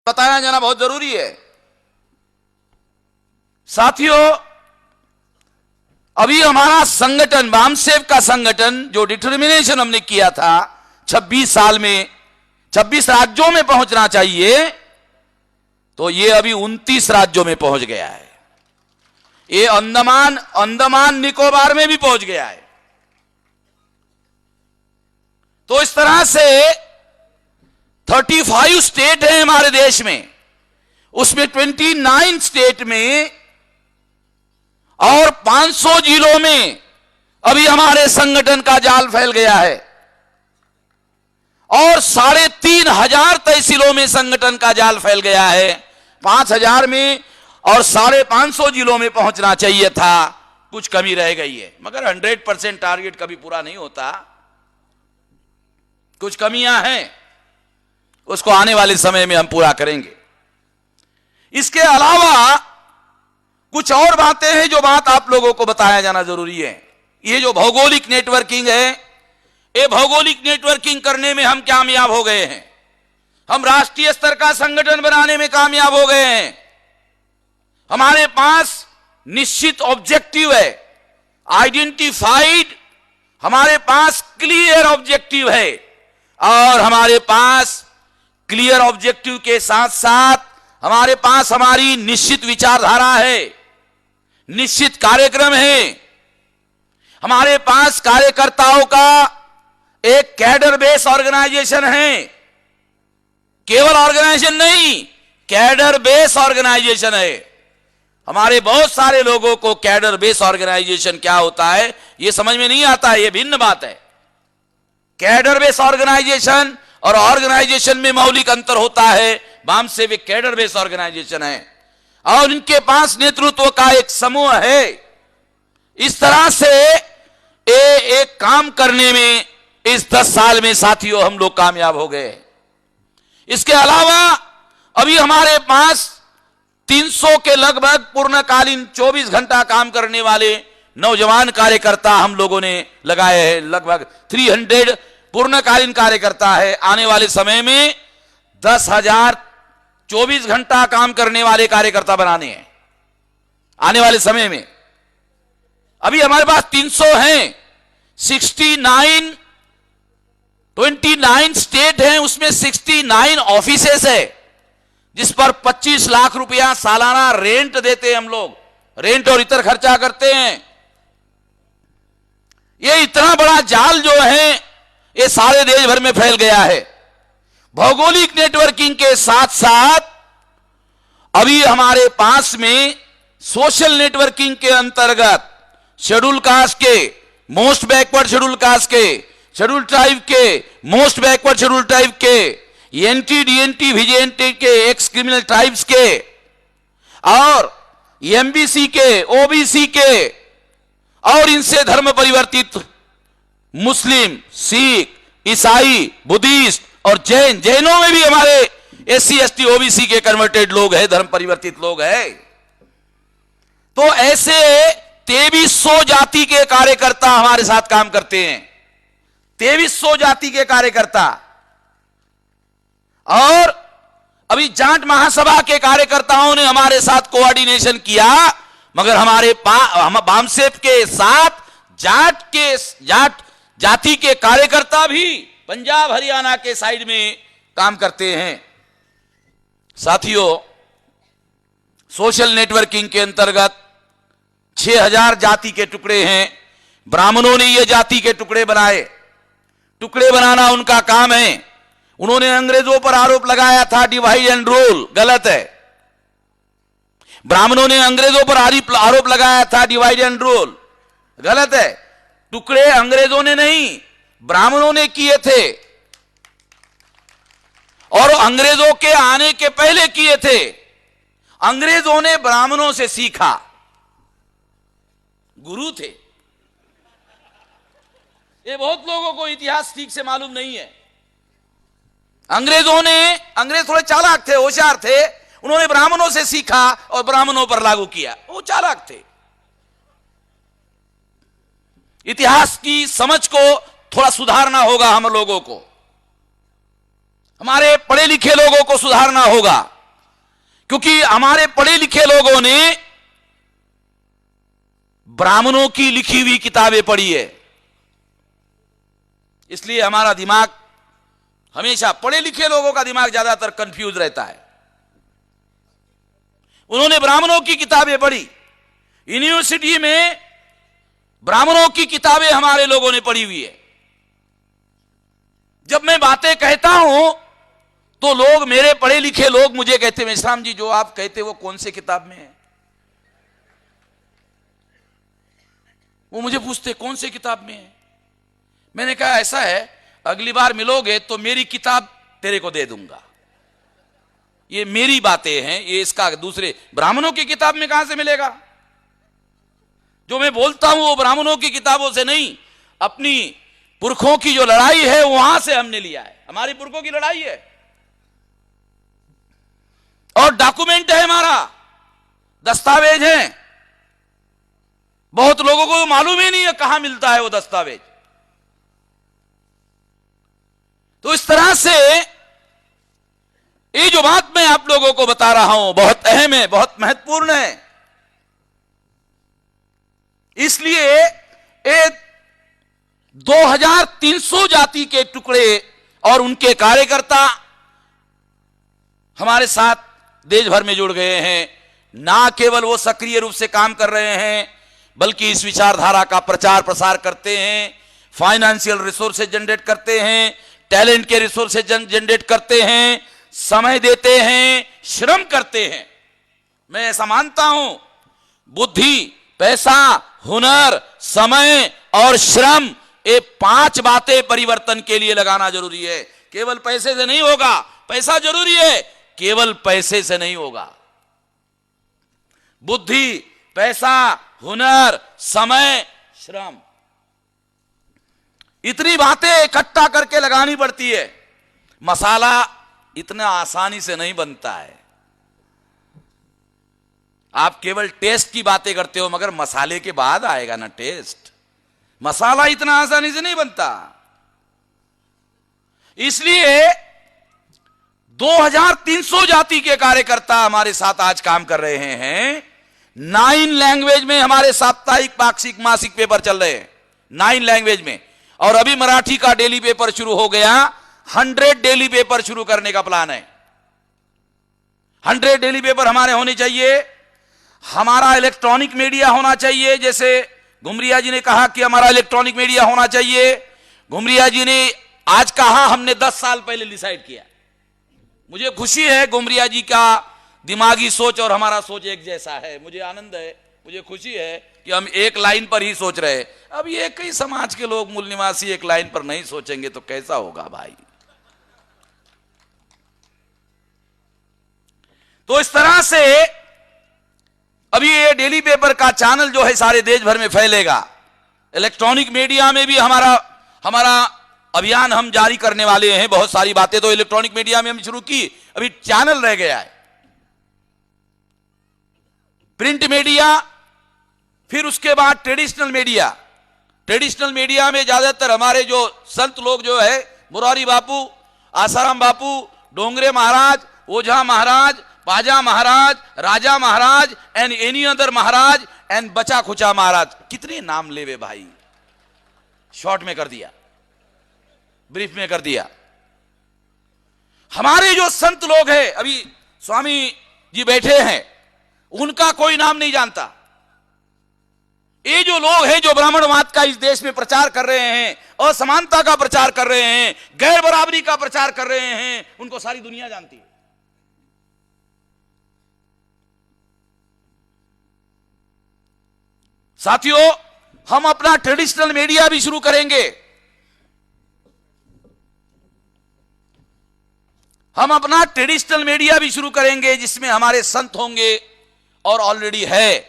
बताया जाना बहुत जरूरी है। साथियों, अभी हमारा संगठन, वामसेव का संगठन, जो डिटर्मिनेशन हमने किया था 26 साल में 26 राज्यों में पहुंचना चाहिए, तो ये अभी 29 राज्यों में पहुंच गया है। ये अंडमान निकोबार में भी पहुंच गया है। तो इस तरह से 35 स्टेट हैं हमारे देश में, उसमें 29 स्टेट में और 500 जिलों में अभी हमारे संगठन का जाल फैल गया है, और 3,500 तहसीलों में संगठन का जाल फैल गया है। 5,000 में और 550 जिलों में पहुंचना चाहिए था, कुछ कमी रह गई है। मगर 100% टारगेट कभी पूरा नहीं होता, कुछ कमियां हैं, उसको आने वाले समय में हम पूरा करेंगे। इसके अलावा कुछ और बातें हैं जो बात आप लोगों को बताया जाना जरूरी है। ये जो भौगोलिक नेटवर्किंग है, ये भौगोलिक नेटवर्किंग करने में हम कामयाब हो गए हैं। हम राष्ट्रीय स्तर का संगठन बनाने में कामयाब हो गए हैं। हमारे पास निश्चित ऑब्जेक्टिव है, आइडेंटिफाइड, हमारे पास क्लियर ऑब्जेक्टिव है, और हमारे पास क्लियर ऑब्जेक्टिव के साथ साथ हमारे पास हमारी निश्चित विचारधारा है, निश्चित कार्यक्रम है। हमारे पास कार्यकर्ताओं का एक कैडर बेस ऑर्गेनाइजेशन है, केवल ऑर्गेनाइजेशन नहीं, कैडर बेस ऑर्गेनाइजेशन है। हमारे बहुत सारे लोगों को कैडर बेस ऑर्गेनाइजेशन क्या होता है यह समझ में नहीं आता है, यह भिन्न बात है। कैडर बेस ऑर्गेनाइजेशन और ऑर्गेनाइजेशन में मौलिक अंतर होता है। वामसेव एक कैडर बेस ऑर्गेनाइजेशन है और इनके पास नेतृत्व का एक समूह है। इस तरह से एक काम करने में इस 10 साल में साथियों हम लोग कामयाब हो गए। इसके अलावा अभी हमारे पास 300 के लगभग पूर्णकालीन 24 घंटा काम करने वाले नौजवान कार्यकर्ता हम लोगों ने लगाए हैं। लगभग 300 पूर्णकालीन कार्यकर्ता है। आने वाले समय में 10,000 24 घंटा काम करने वाले कार्यकर्ता बनाने हैं आने वाले समय में। अभी हमारे पास 300 हैं। 29 स्टेट हैं, उसमें 69 ऑफिसेस है जिस पर 25 लाख रुपया सालाना रेंट देते हैं हम लोग, रेंट और इतर खर्चा करते हैं। ये इतना बड़ा जाल जो है ये सारे देश भर में फैल गया है। भौगोलिक नेटवर्किंग के साथ साथ अभी हमारे पास में सोशल नेटवर्किंग के अंतर्गत शेड्यूल कास्ट के, मोस्ट बैकवर्ड शेड्यूल कास्ट के, शेड्यूल ट्राइब के, मोस्ट बैकवर्ड शेड्यूल ट्राइब के, एनटी, डीएनटी, विजेएनटी के, एक्स क्रिमिनल ट्राइब्स के, और एमबीसी के, ओबीसी के, और इनसे धर्म परिवर्तित मुस्लिम, सिख, ईसाई, बुद्धिस्ट और जैनों में भी हमारे एससी, एसटी, ओबीसी के कन्वर्टेड लोग हैं, धर्म परिवर्तित लोग हैं। तो ऐसे 2300 जाति के कार्यकर्ता हमारे साथ काम करते हैं। 2300 जाति के कार्यकर्ता। और अभी जाट महासभा के कार्यकर्ताओं ने हमारे साथ कोऑर्डिनेशन किया, मगर हमारे वामसेव के साथ जाट जाति के कार्यकर्ता भी पंजाब हरियाणा के साइड में काम करते हैं। साथियों, सोशल नेटवर्किंग के अंतर्गत 6000 जाति के टुकड़े हैं। ब्राह्मणों ने ये जाति के टुकड़े बनाए। टुकड़े बनाना उनका काम है। उन्होंने अंग्रेजों पर आरोप लगाया था डिवाइड एंड रूल, गलत है। ब्राह्मणों ने अंग्रेजों पर आरोप लगाया था डिवाइड एंड रूल, गलत है। टुकड़े अंग्रेजों ने नहीं, ब्राह्मणों ने किए थे, और अंग्रेजों के आने के पहले किए थे। अंग्रेजों ने ब्राह्मणों से सीखा, गुरु थे। ये बहुत लोगों को इतिहास ठीक से मालूम नहीं है। अंग्रेज थोड़े चालाक थे, होशियार थे। उन्होंने ब्राह्मणों से सीखा और ब्राह्मणों पर लागू किया। वो चालाक थे। इतिहास की समझ को थोड़ा सुधारना होगा हम लोगों को, हमारे पढ़े लिखे लोगों को सुधारना होगा। क्योंकि हमारे पढ़े लिखे लोगों ने ब्राह्मणों की लिखी हुई किताबें पढ़ी है, इसलिए हमारा दिमाग हमेशा, पढ़े लिखे लोगों का दिमाग ज्यादातर कंफ्यूज रहता है। उन्होंने ब्राह्मणों की किताबें पढ़ी, यूनिवर्सिटी में ब्राह्मणों की किताबें हमारे लोगों ने पढ़ी हुई है। जब मैं बातें कहता हूं तो लोग, मेरे पढ़े लिखे लोग मुझे कहते हैं, मेश्राम जी जो आप कहते वो कौन से किताब में है? वो मुझे पूछते कौन से किताब में है? मैंने कहा ऐसा है, अगली बार मिलोगे तो मेरी किताब तेरे को दे दूंगा। ये मेरी बातें हैं, ये इसका दूसरे ब्राह्मणों की किताब में कहां से मिलेगा? जो मैं बोलता हूं वो ब्राह्मणों की किताबों से नहीं, अपनी पुरखों की जो लड़ाई है वहां से हमने लिया है। हमारी पुरखों की लड़ाई है और डॉक्यूमेंट है, हमारा दस्तावेज है। बहुत लोगों को मालूम ही नहीं है कहां मिलता है वो दस्तावेज। तो इस तरह से ये जो बात मैं आप लोगों को बता रहा हूं बहुत अहम है, बहुत महत्वपूर्ण है। इसलिए ये 2300 जाति के टुकड़े और उनके कार्यकर्ता हमारे साथ देश भर में जुड़ गए हैं। ना केवल वो सक्रिय रूप से काम कर रहे हैं, बल्कि इस विचारधारा का प्रचार प्रसार करते हैं, फाइनेंशियल रिसोर्सेज जनरेट करते हैं, टैलेंट के रिसोर्सेज जनरेट करते हैं, समय देते हैं, श्रम करते हैं। मैं ऐसा मानता हूं, बुद्धि, पैसा, हुनर, समय और श्रम, ये 5 बातें परिवर्तन के लिए लगाना जरूरी है। केवल पैसे से नहीं होगा, पैसा जरूरी है, केवल पैसे से नहीं होगा। बुद्धि, पैसा, हुनर, समय, श्रम, इतनी बातें इकट्ठा करके लगानी पड़ती है। मसाला इतना आसानी से नहीं बनता है। आप केवल टेस्ट की बातें करते हो, मगर मसाले के बाद आएगा ना टेस्ट। मसाला इतना आसानी से नहीं बनता। इसलिए 2300 जाति के कार्यकर्ता हमारे साथ आज काम कर रहे हैं। 9 लैंग्वेज में हमारे साप्ताहिक, पाक्षिक, मासिक पेपर चल रहे हैं, 9 लैंग्वेज में। और अभी मराठी का डेली पेपर शुरू हो गया। 100 डेली पेपर शुरू करने का प्लान है। 100 डेली पेपर हमारे होने चाहिए। हमारा इलेक्ट्रॉनिक मीडिया होना चाहिए, जैसे घुमरिया जी ने कहा कि हमारा इलेक्ट्रॉनिक मीडिया होना चाहिए। घुमरिया जी ने आज कहा, हमने 10 साल पहले डिसाइड किया। मुझे खुशी है, घुमरिया जी का दिमागी सोच और हमारा सोच एक जैसा है। मुझे आनंद है, मुझे खुशी है कि हम एक लाइन पर ही सोच रहे हैं। अब ये कई समाज के लोग, मूल निवासी एक लाइन पर नहीं सोचेंगे तो कैसा होगा भाई? तो इस तरह से अभी ये डेली पेपर का चैनल जो है सारे देश भर में फैलेगा। इलेक्ट्रॉनिक मीडिया में भी हमारा अभियान हम जारी करने वाले हैं। बहुत सारी बातें तो इलेक्ट्रॉनिक मीडिया में हम शुरू की, अभी चैनल रह गया है। प्रिंट मीडिया, फिर उसके बाद ट्रेडिशनल मीडिया। ट्रेडिशनल मीडिया में ज्यादातर हमारे जो संत लोग जो है, मुरारी बापू, आसाराम बापू, डोंगरे महाराज, ओझा महाराज, पाजा महाराज, राजा महाराज एंड एनी अदर महाराज एंड बचा खुचा महाराज, कितने नाम लेवे भाई। शॉर्ट में कर दिया, ब्रीफ में कर दिया। हमारे जो संत लोग हैं, अभी स्वामी जी बैठे हैं, उनका कोई नाम नहीं जानता। ये जो लोग हैं जो ब्राह्मणवाद का इस देश में प्रचार कर रहे हैं, असमानता का प्रचार कर रहे हैं, गैर बराबरी का प्रचार कर रहे हैं, उनको सारी दुनिया जानती है। साथियों, हम अपना ट्रेडिशनल मीडिया भी शुरू करेंगे। हम अपना ट्रेडिशनल मीडिया भी शुरू करेंगे जिसमें हमारे संत होंगे और ऑलरेडी है।